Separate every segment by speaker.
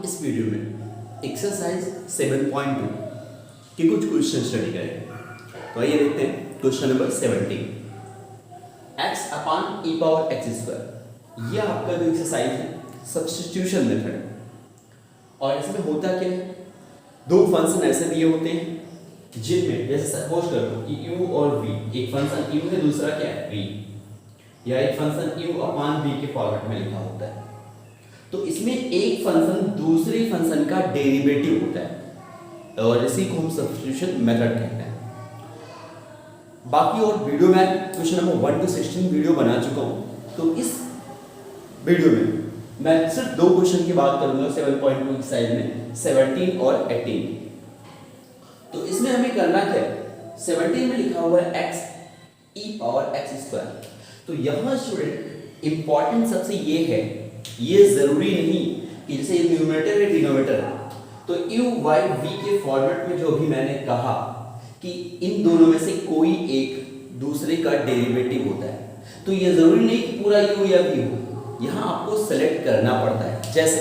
Speaker 1: इस वीडियो में एक्सरसाइज 7.2 के कुछ क्वेश्चन स्टडी करेंगे। तो आइए देखते हैं क्वेश्चन नंबर 17। x अपॉन ई पावर एक्स स्क्वायर, यह आपका जो एक्सरसाइज है सब्स्टिट्यूशन मेथड है। और इसमें होता क्या है, दो फंक्शन ऐसे दिए होते हैं जिनमें जैसे सपोज करो कि u और v, एक फंक्शन u है दूसरा क्या है v, या एक फंक्शन u अपॉन v के फॉर्मेट में लिखा होता है। तो इसमें एक फंक्शन दूसरे फंक्शन का डेरिवेटिव होता है और इसी को हम सब्स्टिट्यूशन मेथड कहते हैं। बाकी और वीडियो में क्वेश्चन नंबर 1 to 16 वीडियो बना चुका हूं। तो इस वीडियो में मैं सिर्फ दो क्वेश्चन की बात करूंगा 7.2 एक्सरसाइज में, 17 और 18। तो इसमें हमें करना क्या है, 17 में लिखा हुआ है x e power x square. तो यहाँ स्टूडेंट इंपॉर्टेंट सबसे ये है, ये जरूरी नहीं कि जैसे ये न्यूमरेटर है डिनोमिनेटर है, तो u y v के फॉर्मेट में जो भी मैंने कहा कि इन दोनों में से कोई एक दूसरे का डेरिवेटिव होता है, तो ये जरूरी नहीं कि पूरा u या v हो, यहाँ आपको सेलेक्ट करना पड़ता है। जैसे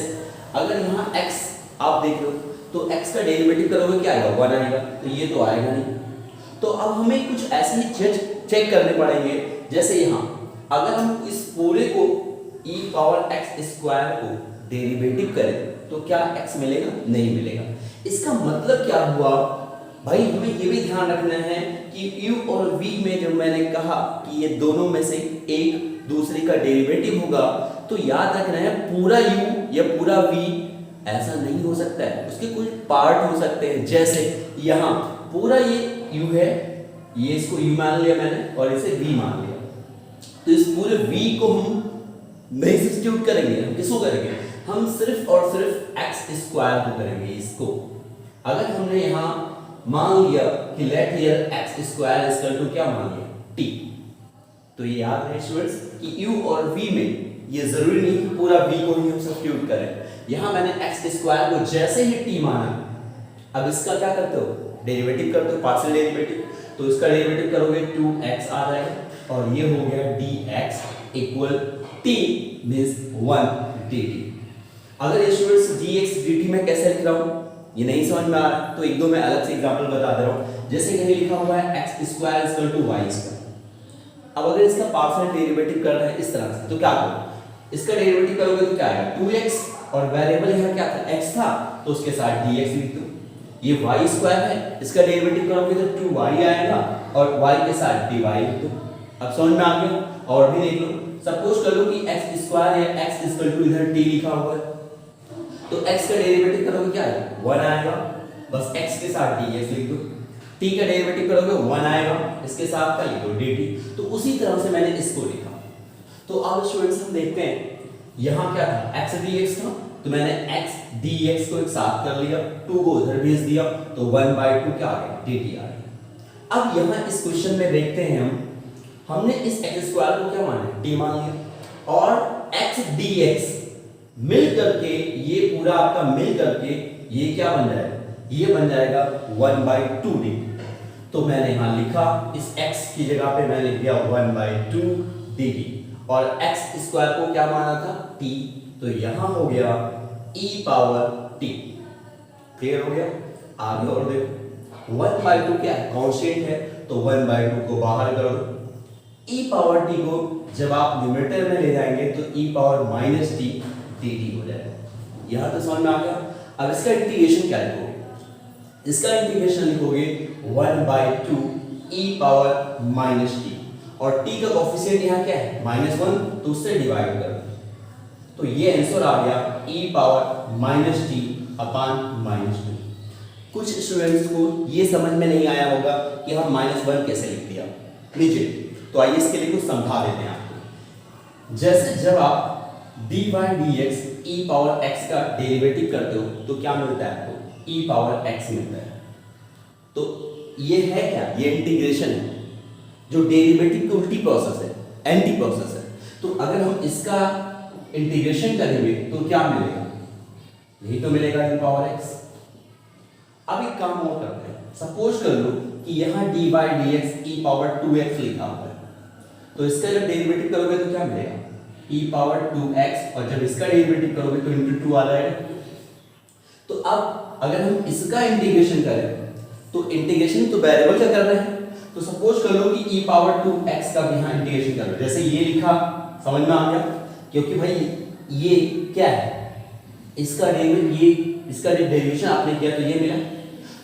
Speaker 1: अगर यहाँ x आप देख लो तो x का डेरिवेटिव करोगे क्या आएगा, 1 आएगा, तो ये तो आएगा नहीं। तो अब हमें कुछ ऐसे ही चेक करने पड़ेंगे। जैसे यहाँ अगर हम इस पूरे को e पावर x स्क्वायर को डेरिवेटिव करें तो क्या x मिलेगा, नहीं मिलेगा। इसका मतलब क्या हुआ भाई, हमें ये भी ध्यान रखना है कि u और v में जब मैंने कहा कि ये दोनों में से एक दूसरे का डेरिवेटिव होगा, तो याद रखना है पूरा u या पूरा v ऐसा नहीं हो सकता है, उसके कुछ पार्ट हो सकते हैं। जैसे यहाँ पूरा ये u है, ये इसको u मान लिया मैंने और इसे v मान लिया, तो इस पूरे v को हम नहीं सब्स्टिट्यूट करेंगे, हम किसको करेंगे, हम सिर्फ और सिर्फ x स्क्वायर को करेंगे। इसको अगर हमने यहाँ मान लिया कि let here x square is equal to क्या मान लिया, t, तो ये याद रहे स्टूडेंट्स कि u और v में ये जरूरी नहीं कि पूरा v को ही हम सब्स्टिट्यूट करें। यहाँ मैंने x स्क्वायर को जैसे ही t माना, अब इसका क्या करते हो, डेरिवेटिव करते हो, पार्शियल डेरिवेटिव, तो इसका डेरिवेटिव करोगे 2x आ जाएगा और ये हो गया dx equal t means 1 dt। अगर ये स्टूडेंट्स dx dt में कैसे लिख रहा हूँ ये नहीं समझ में आ रहा, तो एक दो मैं अलग से एग्जांपल बता दे रहा हूँ। जैसे कहीं लिखा हुआ है x square equal to y square. अब अगर इसका पार्शियल डेरिवेटिव करना है इस तरह से, तो क्या करो, इसका डेरिवेटिव करोगे तो क्या आएगा 2x, और वेरिएबल यहाँ क्या था x था, तो उसके साथ dx लिख दो। ये y स्क्वायर है, इसका डेरिवेटिव करोगे तो 2y आएगा और y के साथ dy लिख दो। अब समझ में आ गया। और भी देख लो, सपोज कर लो कि x स्क्वायर या x इक्वल टू इधर t लिखा हुआ है, तो x का डेरिवेटिव करोगे क्या आएगा 1 आएगा, बस x के साथ dx लिख दो। t का डेरिवेटिव करोगे 1 आएगा, इसके साथ क्या लिख दो dt। तो उसी तरह से मैंने इसको लिखा। तो अब स्टूडेंट्स हम देखते हैं यहाँ क्या था, x dx था, तो मैंने x dx को एक साथ कर लिया, 2 को उधर भेज दिया, तो 1/2 क्या आ गया dt आ गया। अब यहाँ इस क्वेश्चन में देखते हैं हमने इस x स्क्वायर को क्या माना, t मान लिया, और x dx मिल करके ये पूरा आपका मिल करके ये क्या बन जाएगा, ये बन जाएगा 1/2 dt। तो मैंने यहां लिखा इस x की जगह पे मैंने लिख दिया 1/2 dt, और x स्क्वायर को क्या माना था t, तो यहां हो गया e पावर t। क्लियर हो गया। आगे और देखो 1/2 क्या है, कांस्टेंट है, तो 1/2 को बाहर करो, e पावर t को जब आप न्यूमरेटर में ले जाएंगे तो e power minus t dt हो जाएगा। यहां तो समझ में आ गया। अब इसका इंटीग्रेशन क्या लिखोगे, इसका इंटीग्रेशन लिखोगे 1/2 e पावर माइनस t, और t का कोफिशिएंट यहाँ क्या है -1, तो उससे डिवाइड करो, तो ये आंसर आ गया e power minus t upon -2। कुछ स्टूडेंट्स को ये समझ में नहीं आया होगा कि हम -1 कैसे लिख दिया नीचे, तो आइए इसके लिए कुछ समझा देते हैं आपको। जैसे जब आप dy dx e power x का डेरिवेटिव करते हो तो क्या मिलता है आपको, e पावर x मिलता है। तो ये है क्या, ये इंटीग्रेशन है, जो डेरिवेटिव की उल्टी प्रोसेस है, एंटी प्रोसेस है। तो अगर हम इसका इंटीग्रेशन करेंगे तो क्या मिलेगा, यही तो मिलेगा e पावर x। अब एक काम और करते हैं, सपोज कर लो कि यहाँ dy dx e power 2x लिखा हुआ है, तो इसका जब डेरिवेटिव करोगे तो क्या मिलेगा e पावर 2x, और जब इसका डेरिवेटिव करोगे तो इंटू 2 आ जाएगा। तो अब अगर हम इसका इंटीग्रेशन करें तो इंटीग्रेशन तो वेरिएबल का कर रहे हैं, तो सपोज कर लो कि e पावर 2x का भी यहाँ इंटीग्रेशन कर लो, जैसे ये लिखा, समझ में आ गया? क्योंकि भाई ये क्या है, इसका डेरिवेशन आपने किया तो ये मिला,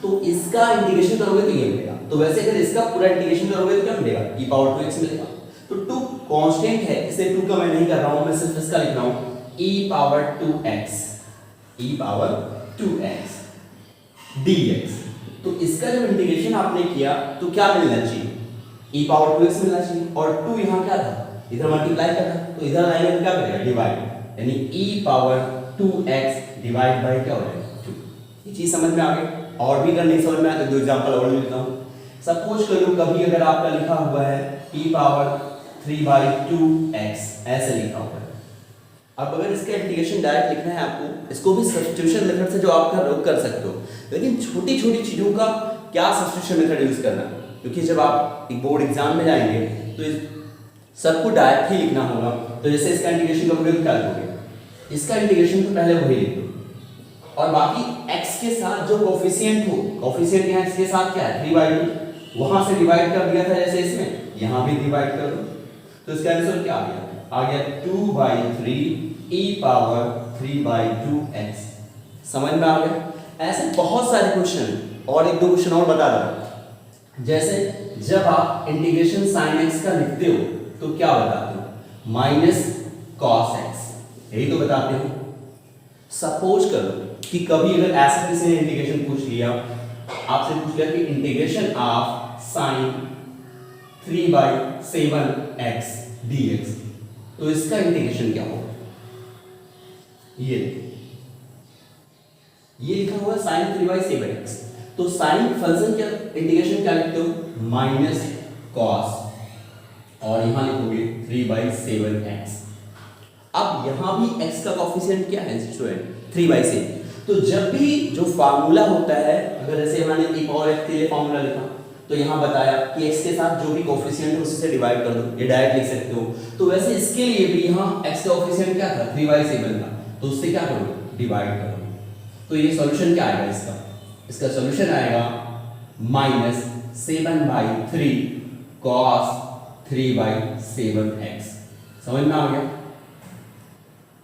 Speaker 1: तो इसका इंटीग्रेशन करोगे तो ये मिलेगा। तो वैसे अगर इसका पूरा इंटीग्रेशन करोगे तो क्या मिलेगा, e पावर 2x मिलेगा। तो 2 कांस्टेंट है, इसे 2 का मैं नहीं कर रहा हूं, मैं सिर्फ इसका लिख रहा हूं e पावर 2x dx। तो इसका जब इंटीग्रेशन आपने किया तो क्या मिलना चाहिए, e पावर 2x मिलना चाहिए, और 2 यहाँ क्या था, इधर मल्टीप्लाई कर था, तो इधर लाएंगे तो क्या करेगा, डिवाइड, यानी e power 2x divide by क्या हो जाएगा 2। ये चीज समझ में आ गई? और भी अगर नहीं समझ में आए तो 2 एग्जांपल और लेता हूं। सपोज करो कभी अगर आपका लिखा हुआ है e पावर 3/2x ऐसे लिखा हुआ है, अब अगर इसका इंटीग्रेशन डायरेक्ट लिखना है आपको, इसको भी सब्स्टिट्यूशन मेथड से जो आप कर सकते हो, लेकिन छोटी छोटी चीजों का क्या सब्स्टिट्यूशन मेथड यूज करना, क्योंकि जब आप एक बोर्ड एग्जाम में जाएंगे तो सबको डायरेक्ट ही लिखना होगा। तो जैसे इसका इंटीग्रेशन करोगे तो क्या लिखोगे, इसका इंटीग्रेशन तो पहले वही लिख दो, और बाकी x के साथ जो कोफिशिएंट हो, कोफिशिएंट यहाँ x के साथ क्या है 3/2, वहां से डिवाइड कर दिया था जैसे इसमें, यहाँ भी डिवाइड कर दो, तो इसका आंसर क्या आ गया 2/3 e पावर 3/2x। समझ में आ गया? ऐसे बहुत सारे क्वेश्चन, और एक दो क्वेश्चन और बता रहा, जैसे जब आप इंटीग्रेशन sin x का लिखते हो तो क्या बताते हो, माइनस cos x, यही तो बताते हो। सपोज करो कि कभी अगर ऐसा किसी ने इंटीग्रेशन पूछ लिया, आपसे पूछ लिया कि integration of sin 3/7x dx, तो इसका इंटीग्रेशन क्या होगा, ये लिखा हुआ है sin 3/7x, तो sin फंक्शन क्या इंटीग्रेशन क्या लिखते हो, माइनस cos, और यहां लिखोगे 3/7x। अब यहां भी x का कोफिशिएंट क्या है स्टूडेंट, 3/7। तो जब भी जो फार्मूला होता है, अगर जैसे हमने e पावर x के लिए फार्मूला लिखा, तो यहाँ बताया कि x के साथ जो भी कोफिशिएंट है उससे डिवाइड कर दो, ये डायरेक्ट लिख सकते हो। तो वैसे इसके लिए भी यहाँ x का कोफिशिएंट क्या था 3/7 था, तो उससे क्या करोगे, डिवाइड करोगे। तो ये सॉल्यूशन क्या आएगा इसका सॉल्यूशन आएगा -7/3 cos 3/7x। समझ में आ गया?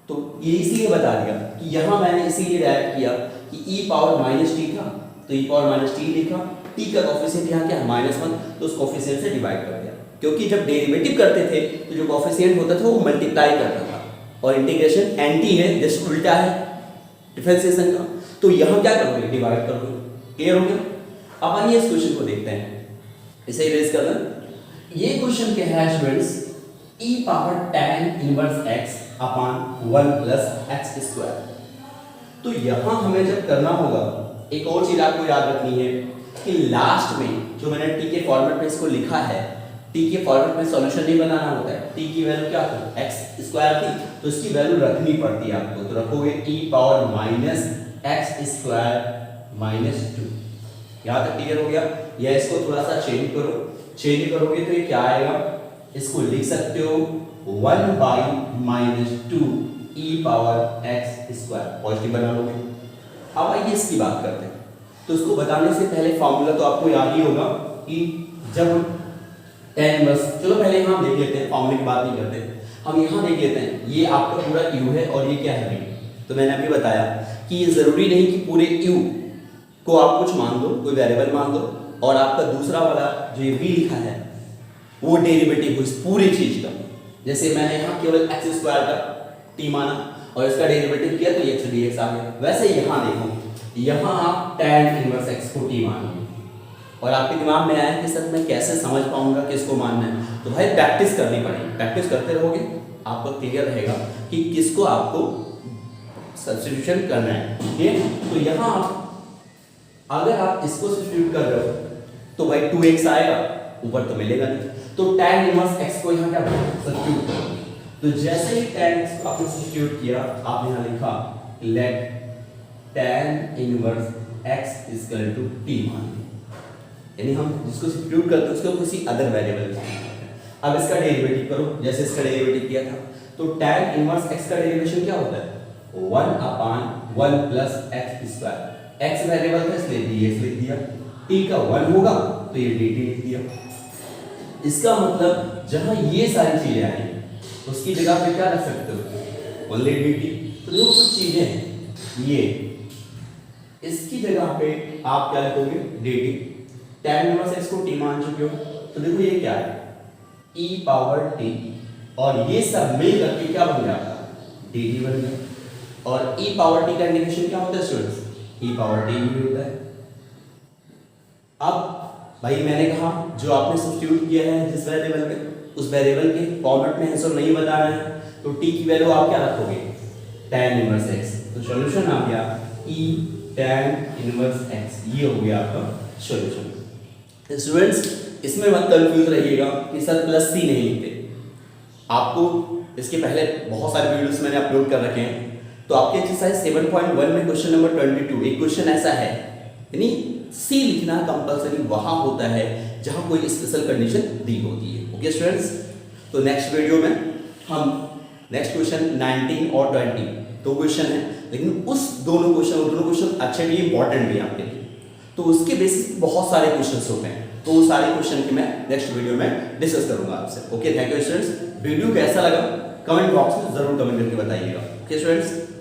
Speaker 1: तो ये इसलिए बता दिया कि यहाँ मैंने इसीलिए डायरेक्ट किया कि e पावर -t था, तो e पावर -t लिखा, t का कोफिशिएंट यहाँ क्या है -1, तो उस कोफिशिएंट से डिवाइड कर दिया, क्योंकि जब डेरिवेटिव करते थे तो जो कोफिशिएंट होता था वो मल्टीप्लाई करता था, और इंटीग्रेशन एंटी है, जस्ट उल्टा है डिफरेंशिएशन का, तो यहाँ क्या करोगे, डिवाइड करोगे। क्लियर हो गया? अब आइए इस क्वेश्चन को देखते हैं, इसे इरेज कर लें। ये क्वेश्चन क्या है students, e power tan inverse x upon 1 plus x square. तो यहां हमें जब करना होगा, एक और चीज आपको याद रखनी है कि लास्ट में जो मैंने t के फॉर्मेट में इसको लिखा है, t के फॉर्मेट में सॉल्यूशन नहीं बनाना होता है, t की वैल्यू क्या थी x स्क्वायर थी, तो इसकी वैल्यू रखनी पड़ती है आपको, तो रखोगे e power minus x square minus 2। यहाँ तक क्लियर हो गया? या इसको थोड़ा सा चेंज करो, चेंज करोगे तो ये क्या आएगा, इसको लिख सकते हो 1/-2 e power x square, positive बना लोगे। अब आइए इसकी बात करते हैं। तो इसको बताने से पहले फॉर्मूला तो आपको याद ही होगा कि जब tan इनवर्स, चलो पहले यहाँ देख लेते हैं, फॉर्मूले की बात नहीं करते, हम यहाँ देख लेते हैं, ये आपका पूरा u है और ये क्या है v। तो मैंने अभी बताया कि ये जरूरी नहीं कि पूरे u को आप कुछ मान दो, कोई वेरिएबल मान दो, और आपका दूसरा वाला जो ये v लिखा है वो डेरिवेटिव हो इस पूरी चीज का। जैसे मैंने यहाँ केवल x स्क्वायर का t माना और इसका डेरिवेटिव किया तो ये x dx आ गया। वैसे यहाँ देखो, यहाँ आप tan इनवर्स x को t मानोगे और आपके दिमाग में आया कि सर मैं कैसे समझ पाऊंगा किसको मानना है, तो भाई प्रैक्टिस करनी पड़ेगी। प्रैक्टिस करते रहोगे आपको क्लियर रहेगा कि किसको आपको सब्स्टिट्यूशन करना है। ठीक है, तो यहाँ अगर आप इसको सब्स्टिट्यूट कर रहे हो तो भाई 2x आएगा, ऊपर तो मिलेगा नहीं, तो tan इनवर्स x को यहाँ क्या सब्स्टिट्यूट करो। तो जैसे ही tan x को आपने सब्स्टिट्यूट किया, आपने यहाँ लिखा let tan inverse x equal to t मान, यानी हम जिसको सब्स्टिट्यूट करते हैं उसको किसी अदर वेरिएबल में। अब इसका डेरिवेटिव करो, जैसे इसका डेरिवेटिव किया था, तो tan इनवर्स x का डेरिवेशन क्या होता है 1/√x 1 plus x square. X variable था इसलिए dx लिख दिया, t का 1 होगा तो ये dt लिख दिया। इसका मतलब जहां ये सारी चीजें आई उसकी जगह पे क्या रख सकते हो, ओनली dt। तो देखो कुछ चीजें ये, इसकी जगह पे आप क्या लिखोगे, dt। tan इनवर्स x को t मान चुके हो, तो देखो ये क्या है, e पावर t, और ये सब मिल करके क्या बन जाता है, dt बन गया। और e पावर t का इंडिकेशन क्या होता है स्टूडेंट्स, e पावर t भी होता है। अब भाई मैंने कहा जो आपने सब्स्टिट्यूट किया है जिस वेरिएबल पे, उस वेरिएबल के फॉर्मेट में आंसर नहीं बताना है, तो t की वैल्यू आप क्या रखोगे, tan इनवर्स x। तो सॉल्यूशन आ गया e tan इनवर्स x, ये हो गया आपका सॉल्यूशन। स्टूडेंट्स इसमें मत कंफ्यूज रहिएगा कि सर प्लस सी नहीं लिखते, आपको इसके पहले बहुत सारे वीडियोस मैंने अपलोड कर रखे हैं। तो आपके एक्सरसाइज 7.1 में क्वेश्चन नंबर 22 एक क्वेश्चन ऐसा है, यानी सी लिखना कंपलसरी वहां होता है जहां कोई स्पेशल कंडीशन दी होती है। ओके स्टूडेंट्स, तो नेक्स्ट वीडियो में हम नेक्स्ट क्वेश्चन 19 और 20 दो क्वेश्चन है, लेकिन उस दोनों क्वेश्चन अच्छे भी इंपॉर्टेंट भी आपके लिए, तो उसके बेसिस बहुत सारे क्वेश्चंस होते हैं, तो वो सारे क्वेश्चन की मैं नेक्स्ट वीडियो में डिस्कस करूंगा आपसे। Okay thank you students, video कैसा लगा कमेंट बॉक्स में जरूर कमेंट करके बताइएगा। Okay students.